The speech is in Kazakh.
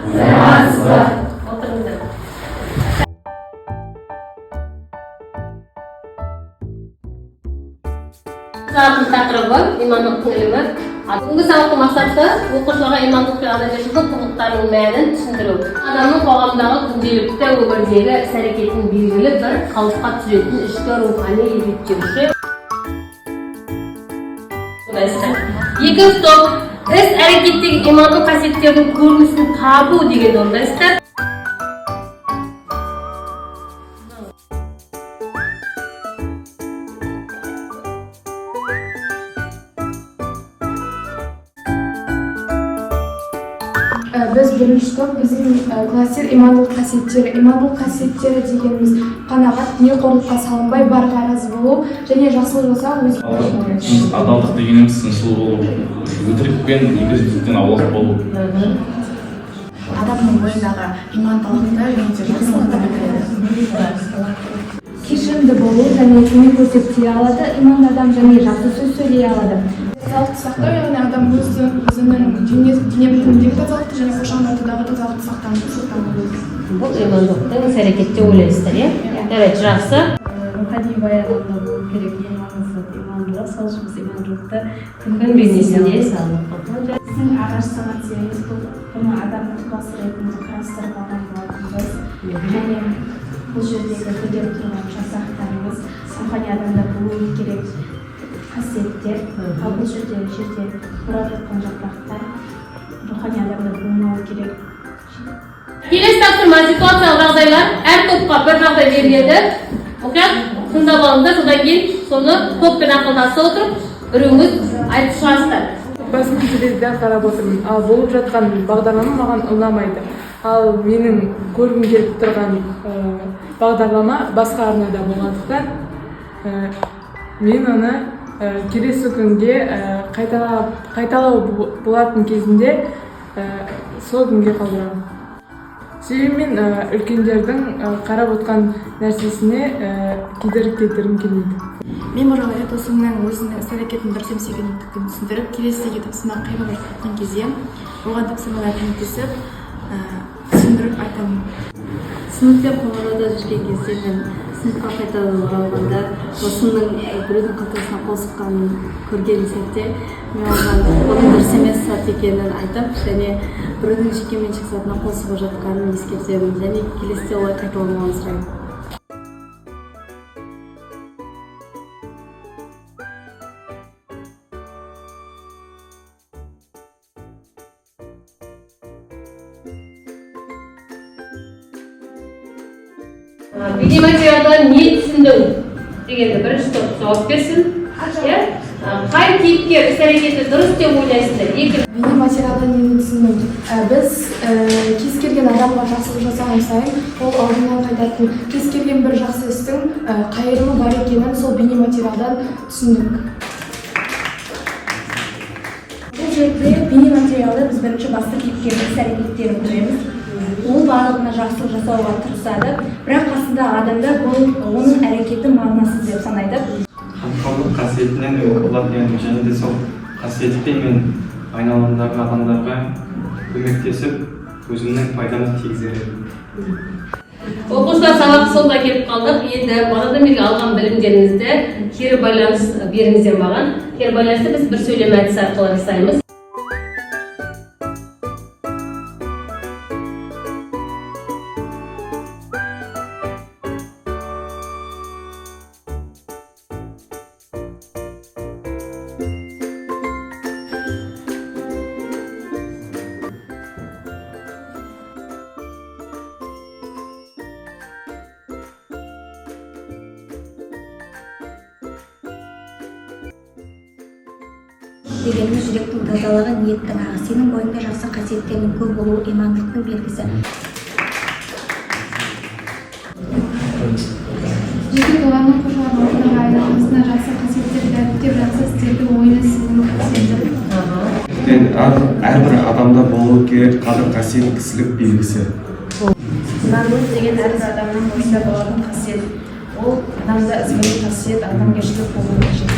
Саламатсызбы. Отырыңыздар. Сабақтың тақырыбы имандылықтың ілімі. Бүгінгі сабақтың мақсаты оқушыларға имандылық пен адамгершіліктің құндылықтарының мәнін түсіндіру. Адамның қоғамдағы күнделікті өмірдегі іс-әрекетін белгілі бір қалыпқа түсіретін ішкі рухани ерекшелігі. Екінші топ іс-әрекеттегі имандылық қасиеттердің көрінісін табу деген орындайсыздар. Біз бірінші топ біздің кластер имандылық қасиеттері. Имандылық қасиеттері дегеніміз қанағат, дүниеқорлыққа салынбай, барға разы болу және жақсылық жасау. Адалдық дегеніміз сыншыл болу, өтірік пен егіздіктен аулақ болу. Адамның бойындағы имандылықты және жақсылықты білдіреді. Кешірімді болу және көмек көрсете алады. Иманды адам және жақсы сөз сөйлей алады. Тазалықты сақтау, яғни адам өзінің дене бітіміндегі тазалықты және қоршаған ортадағы тазалықты сақтауды. Бұл имандылықтың іс-әрекетте ойлайсыздар, иә? Давайте, жақсы. Рухани баяғында болу керек, ең маңызды имандылық. Сол үшін біз имандылықты күн бейнесінде салдық. Біздің ағаш санатиямыз бұны адамның тұлғасы ретінде қарастырып алған болатынбыз. Және бұл жердегі көтеріп тұрған жасақтарымыз рухани адамда болуы керек қасиеттер. Ал бұл жерде қурап жатқан жапырақтар рухани адамда болмауы керек. Келесі тапсырма ситуациялық жағдайлар. Әр топқа бір жағдай беріледі. Мұқият тыңдап алыңыздар, содан кейін соны топпен ақылдаса отырып, біріңіз айтып шығасыздар. Басым телевизордан қарап отырмын. Ал болып жатқан бағдарлама маған ұнамайды. Ал менің көргім келіп тұрған бағдарлама басқа арнада болғандықтан мен оны келесі күнге қайталау болатын кезінде сол күнге қалдырамын. Себебі мен үлкендердің қарап отқан нәрсесіне кедергі келтіргім келмейді. Меморалға досымның өзінің іс-әрекетін дұрыс емес екендігін түсіндіріп, келесіге тапсырма қиын айтқан кезде оған тапсырмалар көмектесіп түсіндіріп айтамын. Сыныппен қоңырауда жүрген кезде мен сыныпқа қайтадан оралғанда досымның біреудің қалтасына қол сұққанын көрген сәтте мен оған оның дұрыс емес зат екенін айтып, және біреудің жекеменшік затына қол сұғып жатқанын ескертемін, және келесіде олай қайталамауын сұраймын. Бейнематериалдан не түсіндің дегенді бірінші топ жауап берсін. Қай кейіпкер іс-әрекеті дұрыс деп ойлайсыздар? Бейнематериалдан нені түсіндім? Біз кез келген адамға жақсылық жасаған сайын ол алдынан қайтатын. Кез келген бір жақсы істің қайырымы бар екенін сол бейнематериалдан түсіндік. Бұл жерде бейнематериалда біз бірінші басты кейіпкердің іс-әрекеттерін көреміз. Ол барлығына жақсылық жасауға тырысады, бірақ қасында адамдар оның әрекеті мағынасыз деп санайды. Қамқорлық қасиетінен болады, және де сол қасиетпен мен айналамдағы адамдарға көмектесіп, өзімнің пайдамды тигізеді. Оқушылар сабақ соңына келіп қалдық. Енді бағанадан бері алған білімдеріңізді кері байланыс беріңіздер маған. Кері байланысты біз бір сөйлем әдісі арқылы жасаймыз. Дегеніміз жүректің тазалығы, ниеттің ағы. Сенің бойыңда жақсы қасиеттердің көп болуы имандылықтың белгісі. Жеке тұлғаның қоршаған ортаға айналасына жақсы қасиеттерді дәріптеп, жақсы істерді ойына сіңіру қасиеті. Әрбір адамда болуы керек қадір қасиет кісілік белгісі. Имандылық деген әрбір адамның бойында болатын қасиет. Ол адамда ізгілік қасиет, адамгершілік болуы қажет.